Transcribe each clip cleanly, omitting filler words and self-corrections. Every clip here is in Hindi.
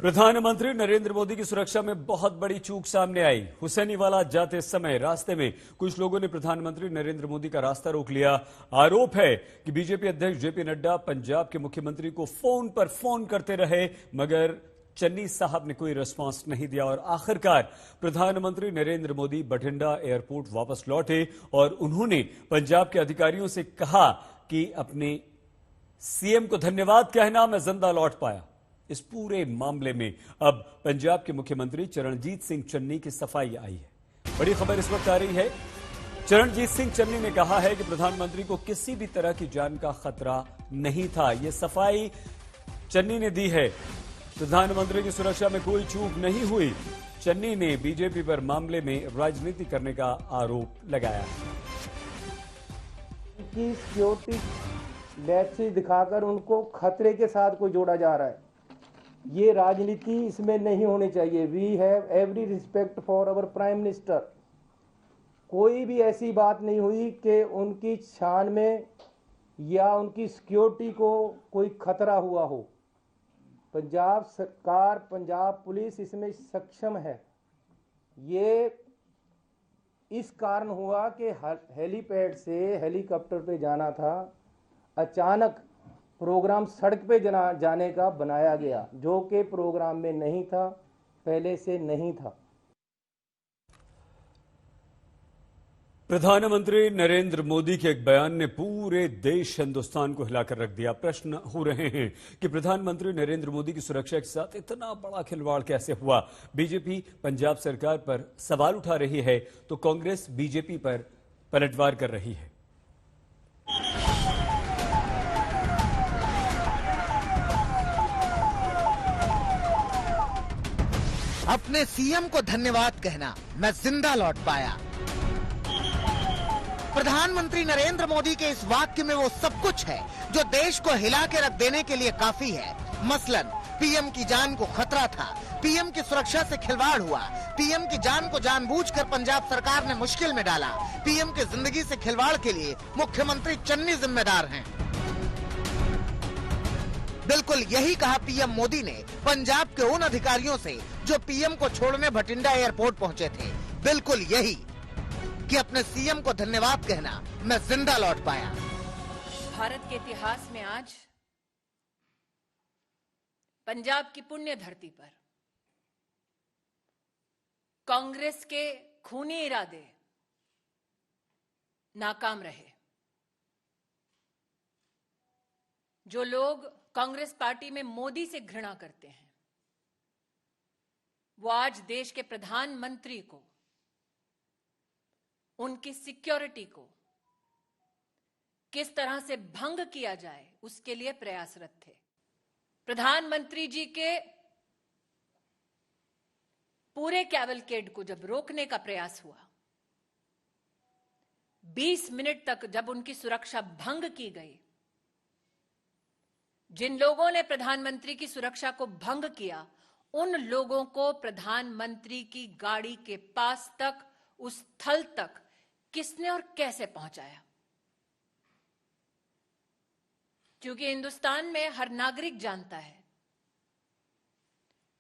प्रधानमंत्री नरेंद्र मोदी की सुरक्षा में बहुत बड़ी चूक सामने आई। हुसैनीवाला जाते समय रास्ते में कुछ लोगों ने प्रधानमंत्री नरेंद्र मोदी का रास्ता रोक लिया। आरोप है कि बीजेपी अध्यक्ष जेपी नड्डा पंजाब के मुख्यमंत्री को फोन पर फोन करते रहे, मगर चन्नी साहब ने कोई रिस्पांस नहीं दिया और आखिरकार प्रधानमंत्री नरेंद्र मोदी बठिंडा एयरपोर्ट वापस लौटे और उन्होंने पंजाब के अधिकारियों से कहा कि अपने सीएम को धन्यवाद कहना, मैं जिंदा लौट पाया। इस पूरे मामले में अब पंजाब के मुख्यमंत्री चरणजीत सिंह चन्नी की सफाई आई है। बड़ी खबर इस वक्त आ रही है। चरणजीत सिंह चन्नी ने कहा है कि प्रधानमंत्री को किसी भी तरह की जान का खतरा नहीं था। यह सफाई चन्नी ने दी है। प्रधानमंत्री की सुरक्षा में कोई चूक नहीं हुई। चन्नी ने बीजेपी पर मामले में राजनीति करने का आरोप लगाया। की सिक्योरिटी मैसेज दिखाकर उनको खतरे के साथ कोई जोड़ा जा रहा है, ये राजनीति इसमें नहीं होनी चाहिए। We have every respect for our prime minister. कोई भी ऐसी बात नहीं हुई कि उनकी शान में या उनकी सिक्योरिटी को कोई खतरा हुआ हो। पंजाब सरकार, पंजाब पुलिस इसमें सक्षम है। ये इस कारण हुआ कि हेलीपैड से हेलीकॉप्टर पे जाना था, अचानक प्रोग्राम सड़क पे जाने का बनाया गया, जो कि प्रोग्राम में नहीं था, पहले से नहीं था। प्रधानमंत्री नरेंद्र मोदी के एक बयान ने पूरे देश हिंदुस्तान को हिलाकर रख दिया। प्रश्न हो रहे हैं कि प्रधानमंत्री नरेंद्र मोदी की सुरक्षा के साथ इतना बड़ा खिलवाड़ कैसे हुआ। बीजेपी पंजाब सरकार पर सवाल उठा रही है तो कांग्रेस बीजेपी पर पलटवार कर रही है। अपने सीएम को धन्यवाद कहना, मैं जिंदा लौट पाया। प्रधानमंत्री नरेंद्र मोदी के इस वाक्य में वो सब कुछ है जो देश को हिला के रख देने के लिए काफी है। मसलन पीएम की जान को खतरा था, पीएम की सुरक्षा से खिलवाड़ हुआ, पीएम की जान को जानबूझकर पंजाब सरकार ने मुश्किल में डाला, पीएम की जिंदगी से खिलवाड़ के लिए मुख्यमंत्री चन्नी जिम्मेदार हैं। बिल्कुल यही कहा पीएम मोदी ने पंजाब के उन अधिकारियों से जो पीएम को छोड़ने बठिंडा एयरपोर्ट पहुंचे थे। बिल्कुल यही कि अपने सीएम को धन्यवाद कहना, मैं जिंदा लौट पाया। भारत के इतिहास में आज पंजाब की पुण्य धरती पर कांग्रेस के खूनी इरादे नाकाम रहे। जो लोग कांग्रेस पार्टी में मोदी से घृणा करते हैं, वो आज देश के प्रधानमंत्री को, उनकी सिक्योरिटी को किस तरह से भंग किया जाए उसके लिए प्रयासरत थे। प्रधानमंत्री जी के पूरे कैवलकेड को जब रोकने का प्रयास हुआ, 20 मिनट तक जब उनकी सुरक्षा भंग की गई, जिन लोगों ने प्रधानमंत्री की सुरक्षा को भंग किया, उन लोगों को प्रधानमंत्री की गाड़ी के पास तक, उस स्थल तक किसने और कैसे पहुंचाया? क्योंकि हिंदुस्तान में हर नागरिक जानता है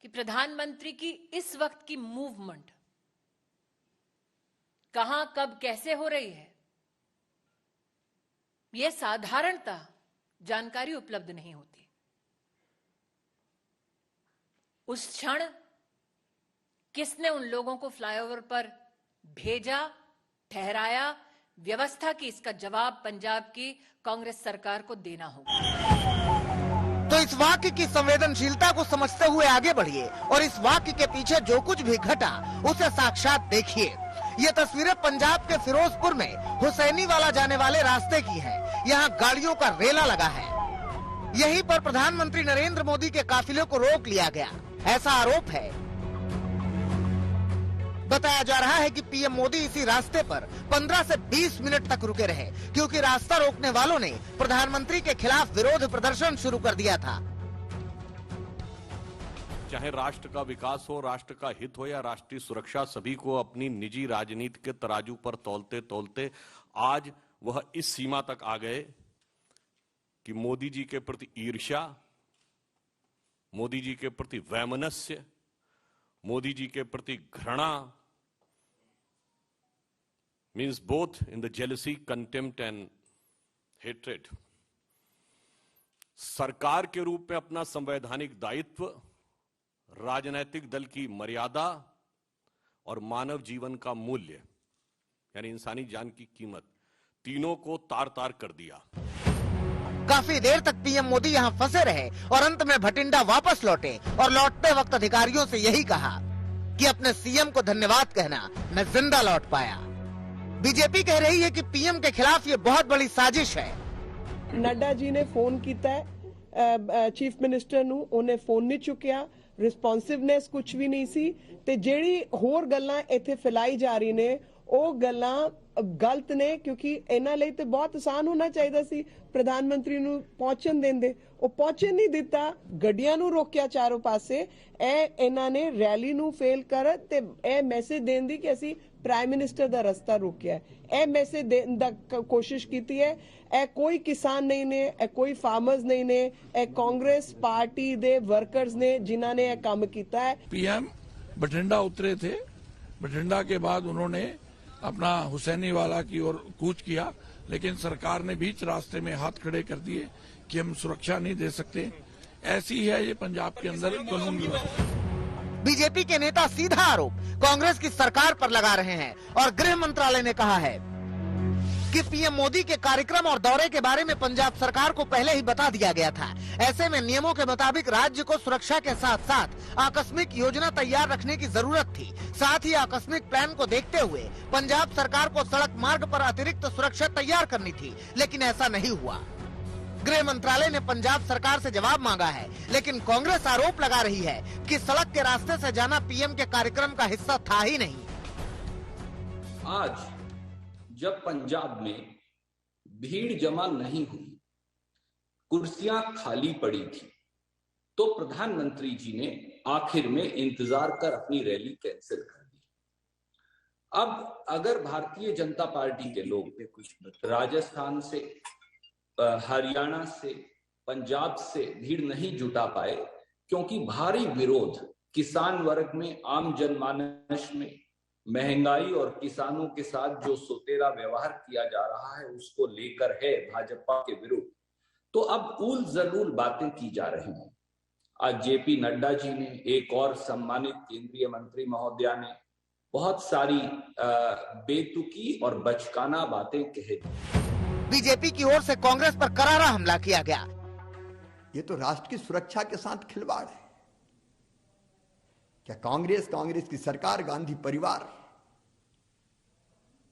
कि प्रधानमंत्री की इस वक्त की मूवमेंट कहां, कब, कैसे हो रही है, यह साधारणतः जानकारी उपलब्ध नहीं होती। उस क्षण किसने उन लोगों को फ्लाईओवर पर भेजा, ठहराया, व्यवस्था की, इसका जवाब पंजाब की कांग्रेस सरकार को देना होगा। तो इस वाक्य की संवेदनशीलता को समझते हुए आगे बढ़िए और इस वाक्य के पीछे जो कुछ भी घटा उसे साक्षात देखिए। ये तस्वीरें पंजाब के फिरोजपुर में हुसैनीवाला जाने वाले रास्ते की हैं। यहाँ गाड़ियों का रेला लगा है। यहीं पर प्रधानमंत्री नरेंद्र मोदी के काफिले को रोक लिया गया, ऐसा आरोप है। बताया जा रहा है कि पीएम मोदी इसी रास्ते पर 15 से 20 मिनट तक रुके रहे, क्योंकि रास्ता रोकने वालों ने प्रधानमंत्री के खिलाफ विरोध प्रदर्शन शुरू कर दिया था। चाहे राष्ट्र का विकास हो, राष्ट्र का हित हो या राष्ट्रीय सुरक्षा, सभी को अपनी निजी राजनीति के तराजू पर तौलते तौलते आज वह इस सीमा तक आ गए कि मोदी जी के प्रति ईर्ष्या, मोदी जी के प्रति वैमनस्य, मोदी जी के प्रति घृणा, means both in the jealousy, contempt and hatred. सरकार के रूप में अपना संवैधानिक दायित्व, राजनैतिक दल की मर्यादा और मानव जीवन का मूल्य यानी इंसानी जान की कीमत, तीनों को तार-तार कर दिया। काफी देर तक पीएम मोदी यहाँ फंसे रहे और अंत में भटिंडा वापस लौटे और लौटते वक्त अधिकारियों से यही कहा कि अपने सीएम को धन्यवाद कहना, मैं जिंदा लौट पाया। बीजेपी कह रही है कि पीएम के खिलाफ ये बहुत बड़ी साजिश है। नड्डा जी ने फोन किया चीफ मिनिस्टर ਨੂੰ, ਉਹਨੇ ਫੋਨ ਨਹੀਂ ਚੁੱਕਿਆ, ਰਿਸਪੌਂਸਿਵਨੈਸ ਕੁਝ ਵੀ ਨਹੀਂ ਸੀ ਤੇ ਜਿਹੜੀ ਹੋਰ ਗੱਲਾਂ ਇੱਥੇ ਫੈਲਾਈ ਜਾ ਰਹੀ ਨੇ ਉਹ ਗੱਲਾਂ ਗਲਤ ਨੇ, ਕਿਉਂਕਿ ਇਹਨਾਂ ਲਈ ਤੇ ਬਹੁਤ ਆਸਾਨ ਹੋਣਾ ਚਾਹੀਦਾ ਸੀ ਪ੍ਰਧਾਨ ਮੰਤਰੀ ਨੂੰ ਪਹੁੰਚਣ ਦਿੰਦੇ, ਉਹ ਪਹੁੰਚਣ ਨਹੀਂ ਦਿੱਤਾ, ਗੱਡੀਆਂ ਨੂੰ ਰੋਕਿਆ ਚਾਰੋਂ ਪਾਸੇ। ਇਹ ਇਹਨਾਂ ਨੇ ਰੈਲੀ ਨੂੰ ਫੇਲ ਕਰ ਤੇ ਇਹ ਮੈਸੇਜ ਦੇਣ ਦੀ ਕਿ ਅਸੀਂ ਪ੍ਰਾਈਮ ਮਿਨਿਸਟਰ ਦਾ ਰਸਤਾ ਰੋਕਿਆ, ਇਹ ਮੈਸੇਜ ਦੇਣ ਦਾ ਕੋਸ਼ਿਸ਼ ਕੀਤੀ ਹੈ। ਇਹ ਕੋਈ ਕਿਸਾਨ ਨਹੀਂ ਨੇ, ਇਹ ਕੋਈ ਫਾਰਮਰਸ ਨਹੀਂ ਨੇ, ਇਹ ਕਾਂਗਰਸ ਪਾर्टी ਦੇ वर्कर्स ने जिन्हों ने यह काम किया है। पीएम बठिंडा उतरे थे, बठिंडा के बाद उन्होंने अपना हुसैनी वाला की ओर कूच किया, लेकिन सरकार ने बीच रास्ते में हाथ खड़े कर दिए कि हम सुरक्षा नहीं दे सकते। ऐसी है ये पंजाब के अंदर कानून व्यवस्था। बीजेपी के नेता सीधा आरोप कांग्रेस की सरकार पर लगा रहे हैं और गृह मंत्रालय ने कहा है कि पीएम मोदी के कार्यक्रम और दौरे के बारे में पंजाब सरकार को पहले ही बता दिया गया था। ऐसे में नियमों के मुताबिक राज्य को सुरक्षा के साथ साथ आकस्मिक योजना तैयार रखने की जरूरत थी। साथ ही आकस्मिक प्लान को देखते हुए पंजाब सरकार को सड़क मार्ग पर अतिरिक्त सुरक्षा तैयार करनी थी, लेकिन ऐसा नहीं हुआ। गृह मंत्रालय ने पंजाब सरकार से जवाब मांगा है, लेकिन कांग्रेस आरोप लगा रही है कि सड़क के रास्ते से जाना पीएम के कार्यक्रम का हिस्सा था ही नहीं। आज जब पंजाब में भीड़ जमा नहीं हुई, कुर्सियां खाली पड़ी थी, तो प्रधानमंत्री जी ने आखिर में इंतजार कर अपनी रैली कैंसिल कर दी। अब अगर भारतीय जनता पार्टी के लोग राजस्थान से, हरियाणा से, पंजाब से भीड़ नहीं जुटा पाए क्योंकि भारी विरोध किसान वर्ग में, आम जनमानस में महंगाई और किसानों के साथ जो सोतेरा व्यवहार किया जा रहा है उसको लेकर है भाजपा के विरुद्ध, तो अब उल जरूर बातें की जा रही हैं। आज जेपी नड्डा जी ने, एक और सम्मानित केंद्रीय मंत्री महोदया ने बहुत सारी बेतुकी और बचकाना बातें कही। बीजेपी की ओर से कांग्रेस पर करारा हमला किया गया। ये तो राष्ट्र की सुरक्षा के साथ खिलवाड़ है। क्या कांग्रेस की सरकार, गांधी परिवार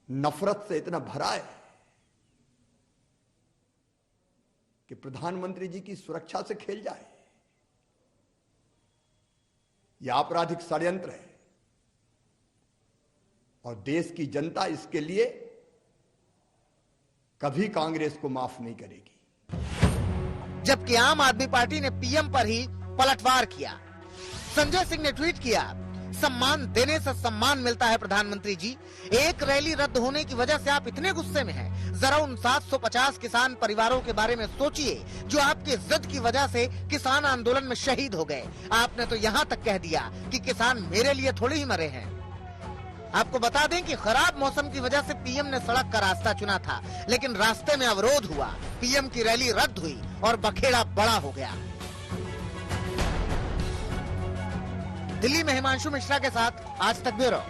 नफरत से इतना भरा है कि प्रधानमंत्री जी की सुरक्षा से खेल जाए? यह आपराधिक षड्यंत्र है और देश की जनता इसके लिए कभी कांग्रेस को माफ नहीं करेगी। जबकि आम आदमी पार्टी ने पीएम पर ही पलटवार किया। संजय सिंह ने ट्वीट किया, सम्मान देने से सम्मान मिलता है प्रधानमंत्री जी। एक रैली रद्द होने की वजह से आप इतने गुस्से में हैं। जरा उन 750 किसान परिवारों के बारे में सोचिए जो आपकी जिद की वजह से किसान आंदोलन में शहीद हो गए। आपने तो यहाँ तक कह दिया कि किसान मेरे लिए थोड़ी ही मरे हैं। आपको बता दें कि खराब मौसम की वजह से पीएम ने सड़क का रास्ता चुना था, लेकिन रास्ते में अवरोध हुआ, पीएम की रैली रद्द हुई और बखेड़ा बड़ा हो गया। दिल्ली में हिमांशु मिश्रा के साथ आज तक ब्यूरो।